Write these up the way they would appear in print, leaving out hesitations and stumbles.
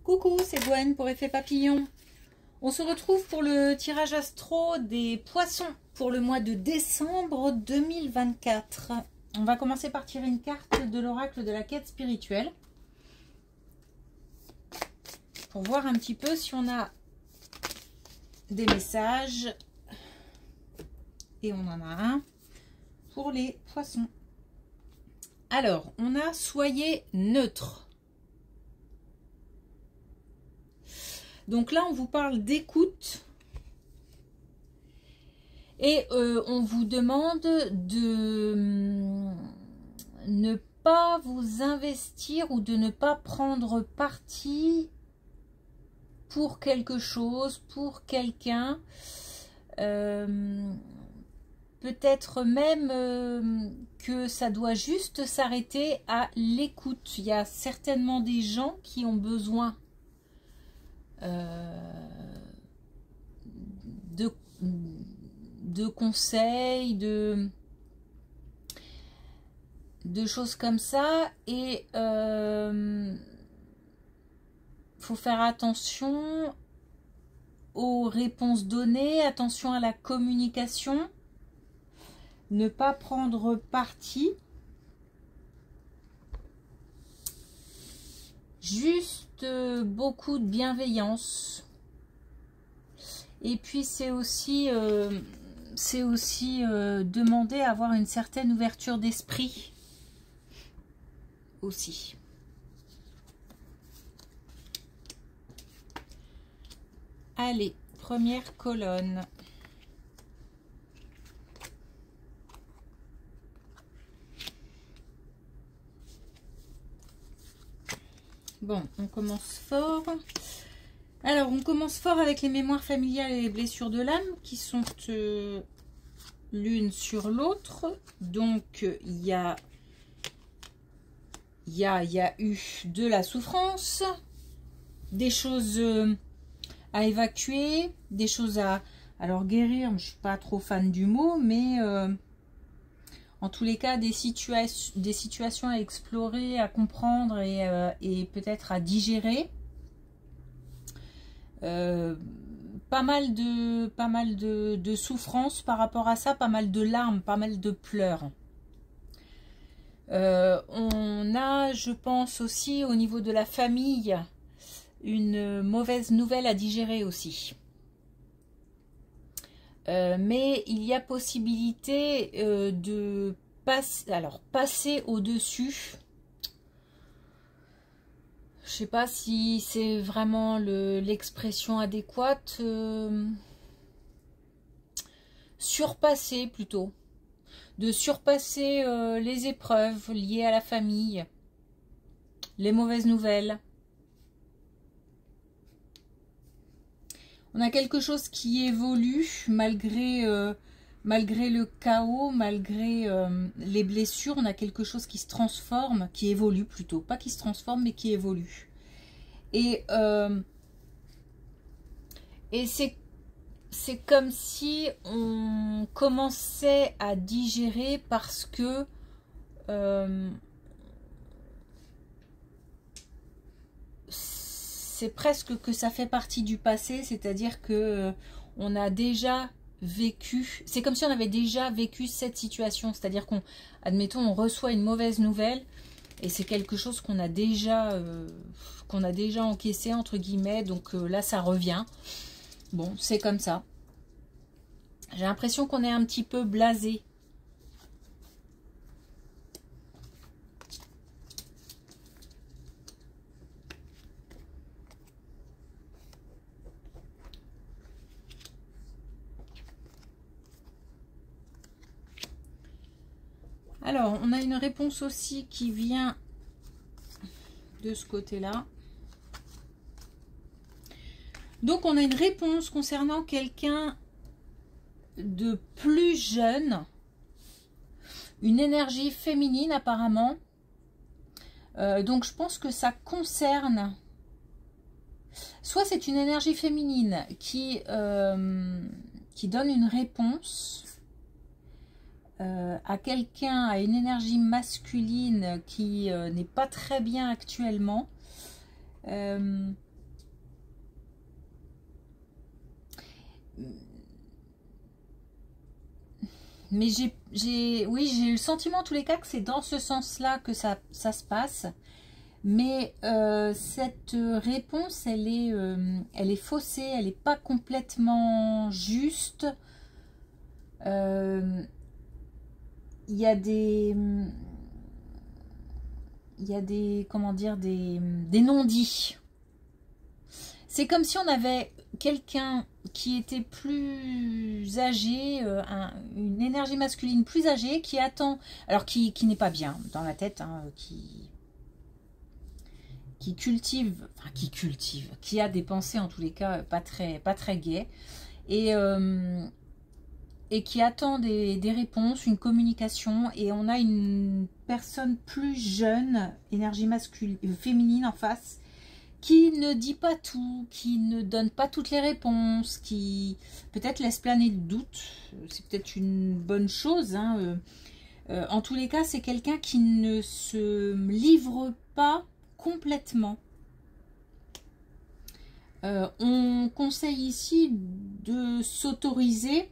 Coucou, c'est Gwen pour Effet Papillon. On se retrouve pour le tirage astro des poissons pour le mois de décembre 2024. On va commencer par tirer une carte de l'oracle de la quête spirituelle pour voir un petit peu si on a des messages. Et on en a un pour les poissons. Alors, on a soyez neutre. Donc là, on vous parle d'écoute. Et on vous demande de ne pas vous investir ou de ne pas prendre parti pour quelque chose, pour quelqu'un. Peut-être même que ça doit juste s'arrêter à l'écoute. Il y a certainement des gens qui ont besoin de conseils, de choses comme ça, et faut faire attention aux réponses données, attention à la communication, ne pas prendre parti, juste beaucoup de bienveillance. Et puis c'est aussi demander à avoir une certaine ouverture d'esprit aussi. Allez, première colonne. Bon, on commence fort. Alors, on commence fort avec les mémoires familiales et les blessures de l'âme qui sont l'une sur l'autre. Donc, il y a eu de la souffrance, des choses à évacuer, des choses à... Alors, guérir, je ne suis pas trop fan du mot, mais... en tous les cas, des situations à explorer, à comprendre et peut-être à digérer. Pas mal de souffrance par rapport à ça, pas mal de larmes, pas mal de pleurs. On a, je pense aussi, au niveau de la famille, une mauvaise nouvelle à digérer aussi. Mais il y a possibilité de passer au-dessus. Je sais pas si c'est vraiment l'expression adéquate. Surpasser plutôt. De surpasser les épreuves liées à la famille, les mauvaises nouvelles. On a quelque chose qui évolue malgré le chaos, malgré les blessures. On a quelque chose qui se transforme, qui évolue plutôt. Pas qui se transforme, mais qui évolue. Et c'est comme si on commençait à digérer parce que c'est presque que ça fait partie du passé, c'est-à-dire que on a déjà vécu, c'est comme si on avait déjà vécu cette situation, c'est-à-dire qu'on, admettons, on reçoit une mauvaise nouvelle et c'est quelque chose qu'on a déjà encaissé entre guillemets, donc là ça revient. Bon, c'est comme ça. J'ai l'impression qu'on est un petit peu blasé. Alors, on a une réponse aussi qui vient de ce côté-là. Donc, on a une réponse concernant quelqu'un de plus jeune. Une énergie féminine, apparemment. Donc, je pense que ça concerne... Soit c'est une énergie féminine qui donne une réponse à quelqu'un, à une énergie masculine qui n'est pas très bien actuellement. Mais oui, j'ai eu le sentiment en tous les cas que c'est dans ce sens-là que ça se passe. Mais cette réponse, elle est faussée, elle n'est pas complètement juste. Il y a des... comment dire, des non-dits. C'est comme si on avait quelqu'un qui était plus âgé, une énergie masculine plus âgée, qui attend, alors qui n'est pas bien dans la tête, hein, qui cultive, enfin qui a des pensées en tous les cas pas très gaies, et qui attend des réponses, une communication, et on a une personne plus jeune, énergie masculine, féminine en face, qui ne dit pas tout, qui ne donne pas toutes les réponses, qui peut-être laisse planer le doute. C'est peut-être une bonne chose, hein. En tous les cas, c'est quelqu'un qui ne se livre pas complètement. On conseille ici de s'autoriser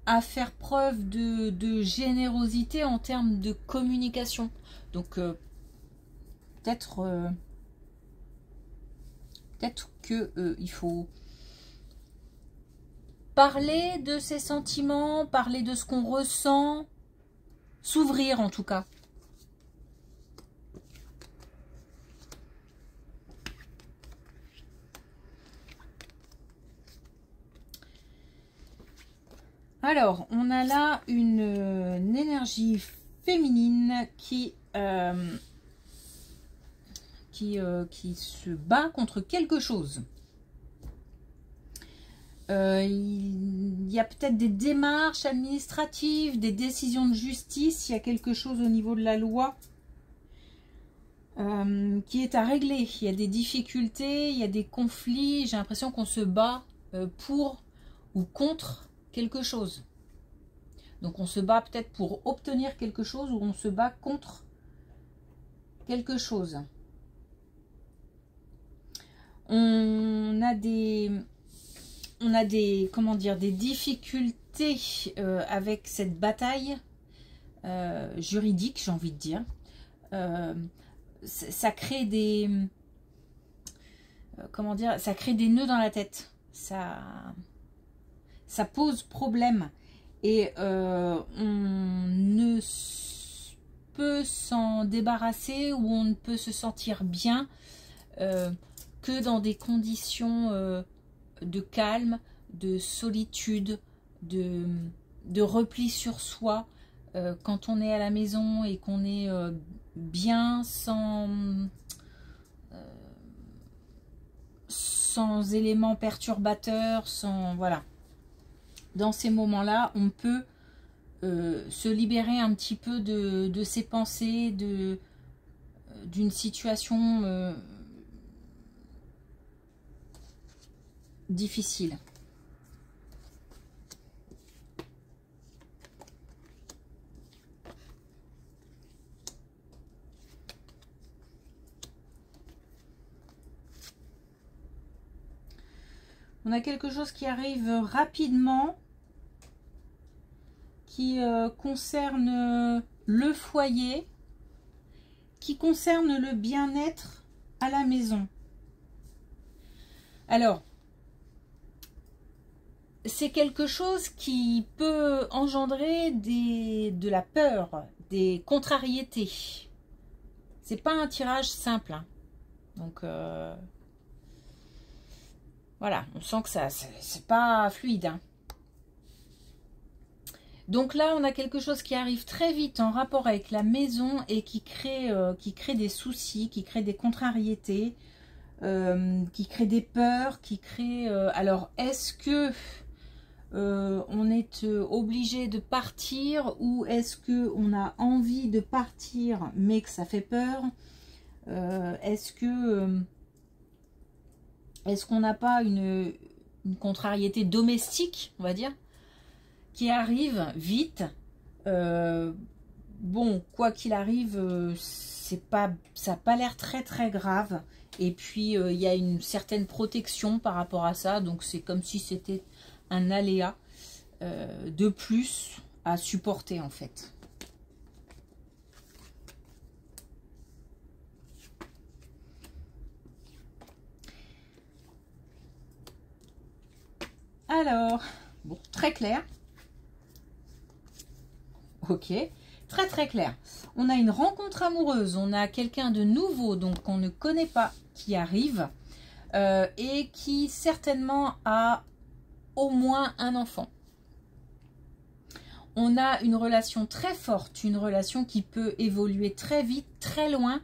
à faire preuve de générosité en termes de communication. Donc peut-être que il faut parler de ses sentiments, parler de ce qu'on ressent, s'ouvrir en tout cas. Alors, on a là une énergie féminine qui se bat contre quelque chose. Il y a peut-être des démarches administratives, des décisions de justice, il y a quelque chose au niveau de la loi qui est à régler. Il y a des difficultés, il y a des conflits, j'ai l'impression qu'on se bat pour ou contre quelque chose. Donc on se bat peut-être pour obtenir quelque chose ou on se bat contre quelque chose. On a des comment dire, des difficultés avec cette bataille juridique, j'ai envie de dire. Ça crée des comment dire, ça crée des nœuds dans la tête. Ça pose problème et on ne peut s'en débarrasser ou on ne peut se sentir bien que dans des conditions de calme, de solitude, de repli sur soi. Quand on est à la maison et qu'on est bien sans éléments perturbateurs, sans voilà. Dans ces moments-là, on peut se libérer un petit peu de ses pensées, d'une situation difficile. On a quelque chose qui arrive rapidement, qui concerne le foyer, qui concerne le bien-être à la maison. Alors, c'est quelque chose qui peut engendrer de la peur, des contrariétés. C'est pas un tirage simple, hein. Donc voilà, on sent que ça c'est pas fluide, hein. Donc là, on a quelque chose qui arrive très vite en rapport avec la maison et qui crée des soucis, qui crée des contrariétés, qui crée des peurs, qui crée... alors, est-ce que on est obligé de partir ou est-ce qu'on a envie de partir mais que ça fait peur? Est-ce qu'on n'a pas une contrariété domestique, on va dire, qui arrive vite? Bon, quoi qu'il arrive, ça n'a pas l'air très très grave. Et puis il y a une certaine protection par rapport à ça, donc c'est comme si c'était un aléa de plus à supporter en fait. Alors, bon, très clair. Ok, très très clair. On a une rencontre amoureuse, on a quelqu'un de nouveau, donc qu'on ne connaît pas, qui arrive et qui certainement a au moins un enfant. On a une relation très forte, une relation qui peut évoluer très vite, très loin.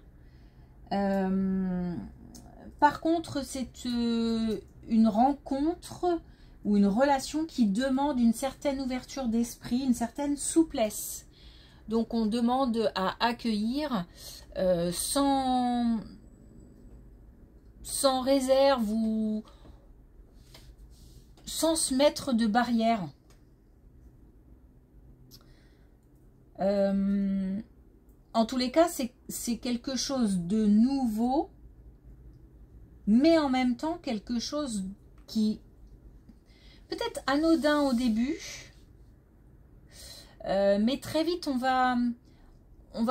Par contre, c'est une rencontre ou une relation qui demande une certaine ouverture d'esprit, une certaine souplesse. Donc on demande à accueillir sans réserve ou sans se mettre de barrière. En tous les cas, c'est quelque chose de nouveau, mais en même temps quelque chose qui peut-être anodin au début, mais très vite on va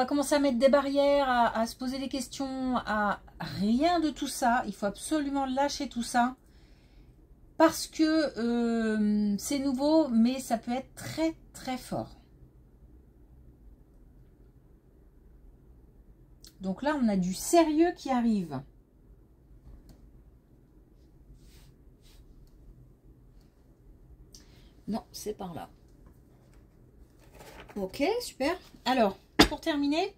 commencer à mettre des barrières, à se poser des questions, à rien de tout ça. Il faut absolument lâcher tout ça parce que c'est nouveau, mais ça peut être très très fort. Donc là, on a du sérieux qui arrive. Non, c'est par là. Ok, super. Alors, pour terminer,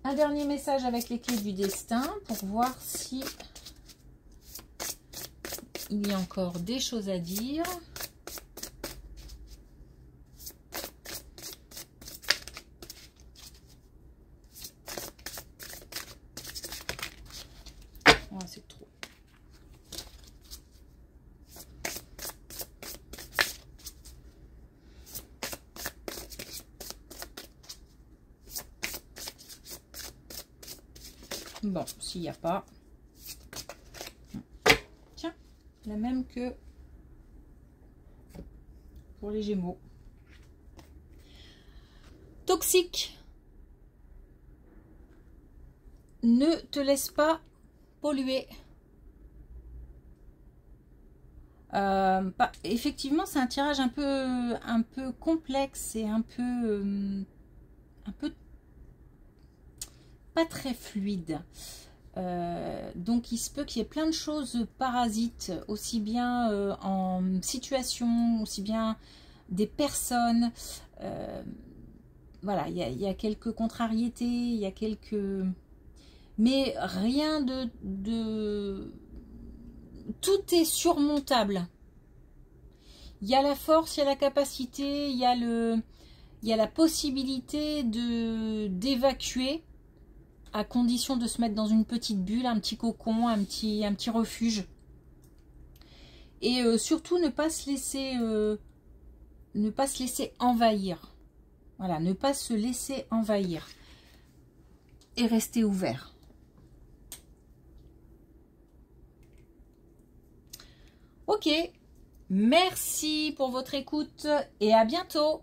un dernier message avec les clés du destin pour voir si il y a encore des choses à dire. Oh, c'est trop. Bon, s'il n'y a pas. Tiens, la même que pour les Gémeaux. Toxique. Ne te laisse pas polluer. Effectivement, c'est un tirage un peu complexe et un peu pas très fluide. Donc il se peut qu'il y ait plein de choses parasites, aussi bien en situation, aussi bien des personnes. Voilà, il y a quelques contrariétés, il y a quelques... Mais rien de... Tout est surmontable. Il y a la force, il y a la capacité, il y a la possibilité d'évacuer, à condition de se mettre dans une petite bulle, un petit cocon, un petit refuge. Et surtout ne pas se laisser envahir. Voilà, ne pas se laisser envahir. Et rester ouvert. Ok, merci pour votre écoute et à bientôt.